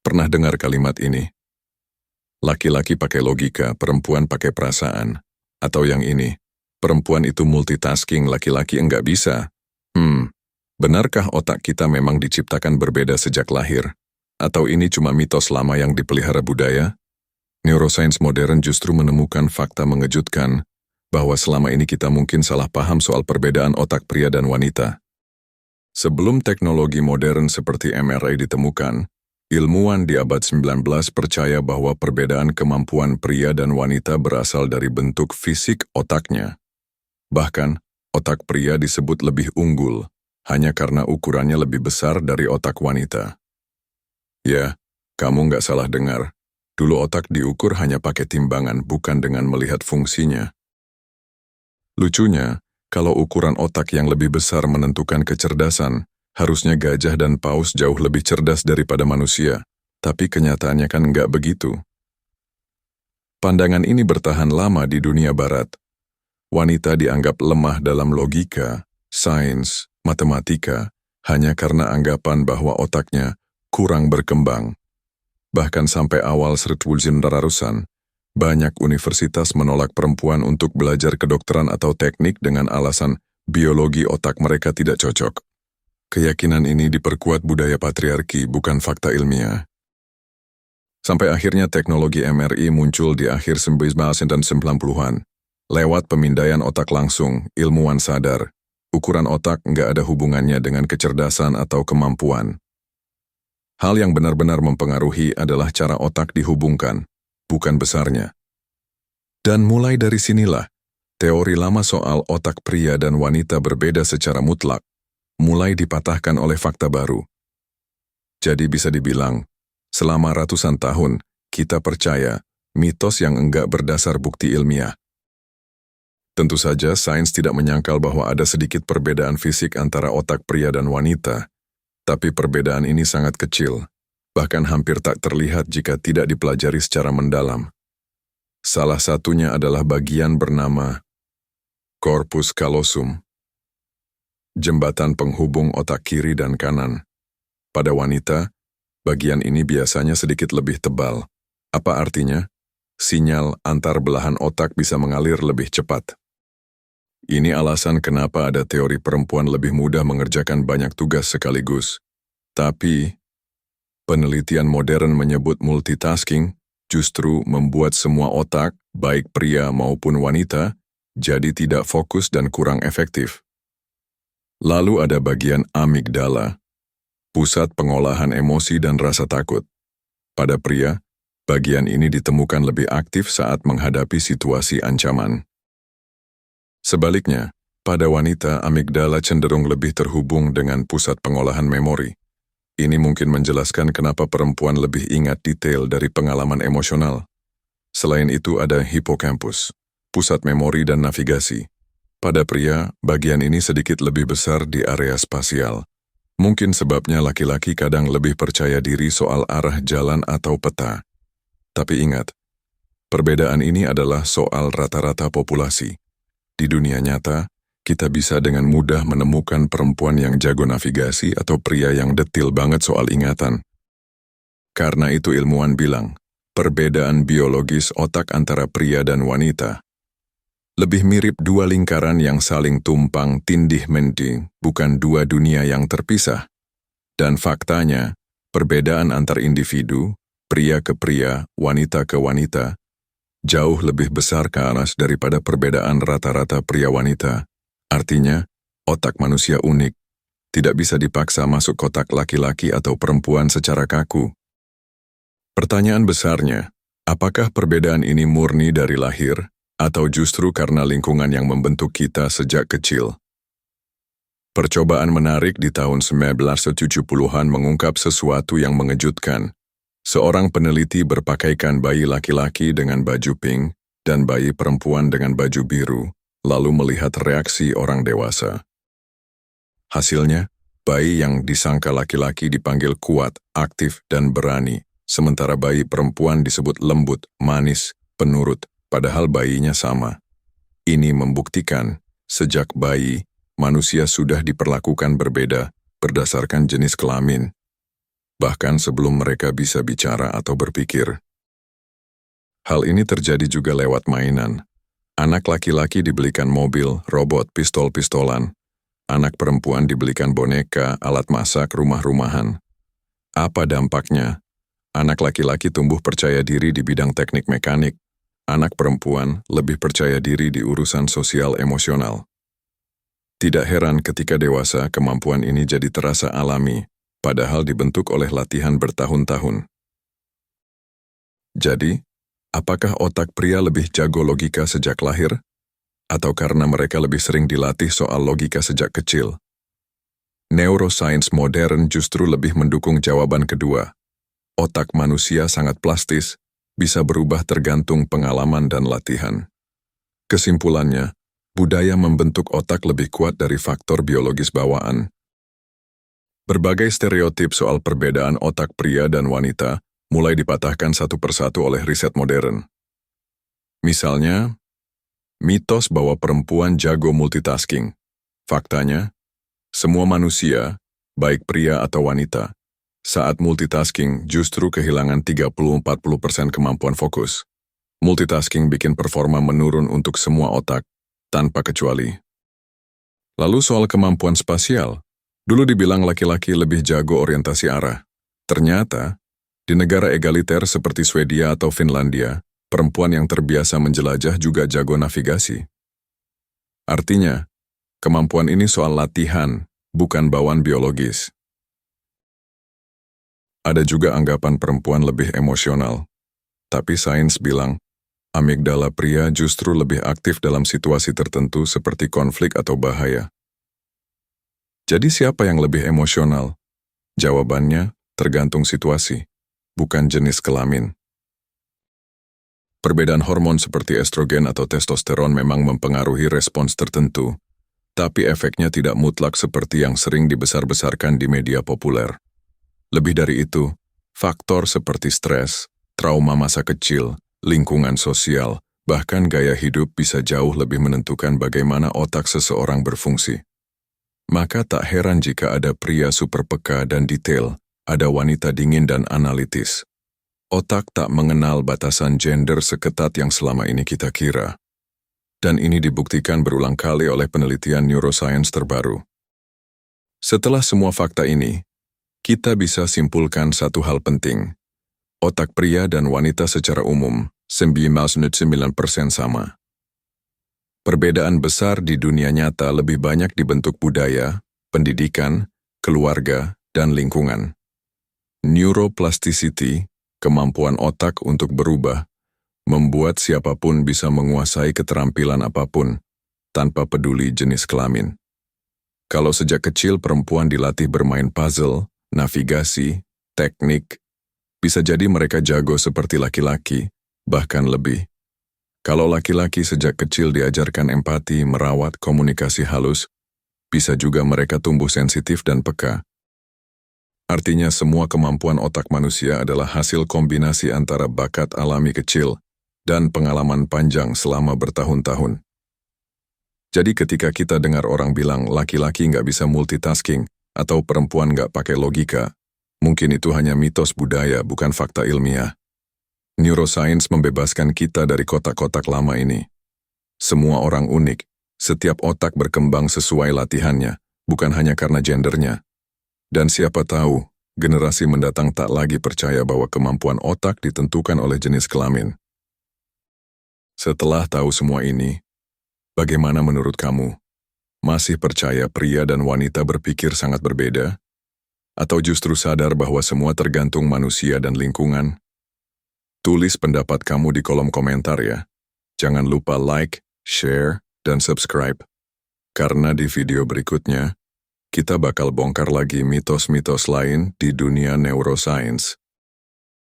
Pernah dengar kalimat ini? Laki-laki pakai logika, perempuan pakai perasaan. Atau yang ini, perempuan itu multitasking, laki-laki enggak bisa. Benarkah otak kita memang diciptakan berbeda sejak lahir? Atau ini cuma mitos lama yang dipelihara budaya? Neuroscience modern justru menemukan fakta mengejutkan bahwa selama ini kita mungkin salah paham soal perbedaan otak pria dan wanita. Sebelum teknologi modern seperti MRI ditemukan, ilmuwan di abad 19 percaya bahwa perbedaan kemampuan pria dan wanita berasal dari bentuk fisik otaknya. Bahkan, otak pria disebut lebih unggul, hanya karena ukurannya lebih besar dari otak wanita. Ya, kamu nggak salah dengar. Dulu otak diukur hanya pakai timbangan, bukan dengan melihat fungsinya. Lucunya, kalau ukuran otak yang lebih besar menentukan kecerdasan, harusnya gajah dan paus jauh lebih cerdas daripada manusia. Tapi kenyataannya kan nggak begitu. Pandangan ini bertahan lama di dunia barat. Wanita dianggap lemah dalam logika, sains, matematika, hanya karena anggapan bahwa otaknya kurang berkembang. Bahkan sampai awal 1900-an, banyak universitas menolak perempuan untuk belajar kedokteran atau teknik dengan alasan biologi otak mereka tidak cocok. Keyakinan ini diperkuat budaya patriarki, bukan fakta ilmiah. Sampai akhirnya teknologi MRI muncul di akhir 1990-an. Lewat pemindaian otak langsung, ilmuwan sadar, ukuran otak nggak ada hubungannya dengan kecerdasan atau kemampuan. Hal yang benar-benar mempengaruhi adalah cara otak dihubungkan, bukan besarnya. Dan mulai dari sinilah, teori lama soal otak pria dan wanita berbeda secara mutlak, mulai dipatahkan oleh fakta baru. Jadi bisa dibilang, selama ratusan tahun, kita percaya mitos yang enggak berdasar bukti ilmiah. Tentu saja, sains tidak menyangkal bahwa ada sedikit perbedaan fisik antara otak pria dan wanita, tapi perbedaan ini sangat kecil, bahkan hampir tak terlihat jika tidak dipelajari secara mendalam. Salah satunya adalah bagian bernama corpus callosum, jembatan penghubung otak kiri dan kanan. Pada wanita, bagian ini biasanya sedikit lebih tebal. Apa artinya? Sinyal antar belahan otak bisa mengalir lebih cepat. Ini alasan kenapa ada teori perempuan lebih mudah mengerjakan banyak tugas sekaligus. Tapi, penelitian modern menyebut multitasking justru membuat semua otak, baik pria maupun wanita, jadi tidak fokus dan kurang efektif. Lalu ada bagian amigdala, pusat pengolahan emosi dan rasa takut. Pada pria, bagian ini ditemukan lebih aktif saat menghadapi situasi ancaman. Sebaliknya, pada wanita, amigdala cenderung lebih terhubung dengan pusat pengolahan memori. Ini mungkin menjelaskan kenapa perempuan lebih ingat detail dari pengalaman emosional. Selain itu ada hippocampus, pusat memori dan navigasi. Pada pria, bagian ini sedikit lebih besar di area spasial. Mungkin sebabnya laki-laki kadang lebih percaya diri soal arah jalan atau peta. Tapi ingat, perbedaan ini adalah soal rata-rata populasi. Di dunia nyata, kita bisa dengan mudah menemukan perempuan yang jago navigasi atau pria yang detil banget soal ingatan. Karena itu ilmuwan bilang, perbedaan biologis otak antara pria dan wanita lebih mirip dua lingkaran yang saling tumpang tindih mending, bukan dua dunia yang terpisah. Dan faktanya, perbedaan antar individu, pria ke pria, wanita ke wanita, jauh lebih besar ke atas daripada perbedaan rata-rata pria-wanita. Artinya, otak manusia unik, tidak bisa dipaksa masuk kotak laki-laki atau perempuan secara kaku. Pertanyaan besarnya, apakah perbedaan ini murni dari lahir, atau justru karena lingkungan yang membentuk kita sejak kecil? Percobaan menarik di tahun 1970-an mengungkap sesuatu yang mengejutkan. Seorang peneliti berpakaikan bayi laki-laki dengan baju pink dan bayi perempuan dengan baju biru, lalu melihat reaksi orang dewasa. Hasilnya, bayi yang disangka laki-laki dipanggil kuat, aktif, dan berani, sementara bayi perempuan disebut lembut, manis, penurut, padahal bayinya sama. Ini membuktikan, sejak bayi, manusia sudah diperlakukan berbeda berdasarkan jenis kelamin. bahkan sebelum mereka bisa bicara atau berpikir. Hal ini terjadi juga lewat mainan. Anak laki-laki dibelikan mobil, robot, pistol-pistolan. Anak perempuan dibelikan boneka, alat masak, rumah-rumahan. Apa dampaknya? Anak laki-laki tumbuh percaya diri di bidang teknik mekanik. Anak perempuan lebih percaya diri di urusan sosial emosional. Tidak heran ketika dewasa kemampuan ini jadi terasa alami, padahal dibentuk oleh latihan bertahun-tahun. Jadi, apakah otak pria lebih jago logika sejak lahir? Atau karena mereka lebih sering dilatih soal logika sejak kecil? Neuroscience modern justru lebih mendukung jawaban kedua. Otak manusia sangat plastis, bisa berubah tergantung pengalaman dan latihan. Kesimpulannya, budaya membentuk otak lebih kuat dari faktor biologis bawaan. Berbagai stereotip soal perbedaan otak pria dan wanita mulai dipatahkan satu persatu oleh riset modern. Misalnya, mitos bahwa perempuan jago multitasking. Faktanya, semua manusia, baik pria atau wanita, saat multitasking justru kehilangan 30-40% kemampuan fokus. Multitasking bikin performa menurun untuk semua otak, tanpa kecuali. Lalu soal kemampuan spasial, dulu dibilang laki-laki lebih jago orientasi arah. Ternyata, di negara egaliter seperti Swedia atau Finlandia, perempuan yang terbiasa menjelajah juga jago navigasi. Artinya, kemampuan ini soal latihan, bukan bawaan biologis. Ada juga anggapan perempuan lebih emosional, tapi sains bilang, amigdala pria justru lebih aktif dalam situasi tertentu seperti konflik atau bahaya. Jadi siapa yang lebih emosional? Jawabannya tergantung situasi, bukan jenis kelamin. Perbedaan hormon seperti estrogen atau testosteron memang mempengaruhi respons tertentu, tapi efeknya tidak mutlak seperti yang sering dibesar-besarkan di media populer. Lebih dari itu, faktor seperti stres, trauma masa kecil, lingkungan sosial, bahkan gaya hidup bisa jauh lebih menentukan bagaimana otak seseorang berfungsi. Maka tak heran jika ada pria super peka dan detail, ada wanita dingin dan analitis. Otak tak mengenal batasan gender seketat yang selama ini kita kira. Dan ini dibuktikan berulang kali oleh penelitian neuroscience terbaru. Setelah semua fakta ini, kita bisa simpulkan satu hal penting. Otak pria dan wanita secara umum, 99% sama. Perbedaan besar di dunia nyata lebih banyak dibentuk budaya, pendidikan, keluarga, dan lingkungan. Neuroplasticity, kemampuan otak untuk berubah, membuat siapapun bisa menguasai keterampilan apapun, tanpa peduli jenis kelamin. Kalau sejak kecil perempuan dilatih bermain puzzle, navigasi, teknik, bisa jadi mereka jago seperti laki-laki, bahkan lebih. Kalau laki-laki sejak kecil diajarkan empati, merawat komunikasi halus, bisa juga mereka tumbuh sensitif dan peka. Artinya semua kemampuan otak manusia adalah hasil kombinasi antara bakat alami kecil dan pengalaman panjang selama bertahun-tahun. Jadi ketika kita dengar orang bilang laki-laki nggak bisa multitasking atau perempuan nggak pakai logika, mungkin itu hanya mitos budaya, bukan fakta ilmiah. Neuroscience membebaskan kita dari kotak-kotak lama ini. Semua orang unik, setiap otak berkembang sesuai latihannya, bukan hanya karena gendernya. Dan siapa tahu, generasi mendatang tak lagi percaya bahwa kemampuan otak ditentukan oleh jenis kelamin. Setelah tahu semua ini, bagaimana menurut kamu? Masih percaya pria dan wanita berpikir sangat berbeda? Atau justru sadar bahwa semua tergantung manusia dan lingkungan? Tulis pendapat kamu di kolom komentar ya. Jangan lupa like, share, dan subscribe. Karena di video berikutnya, kita bakal bongkar lagi mitos-mitos lain di dunia neuroscience.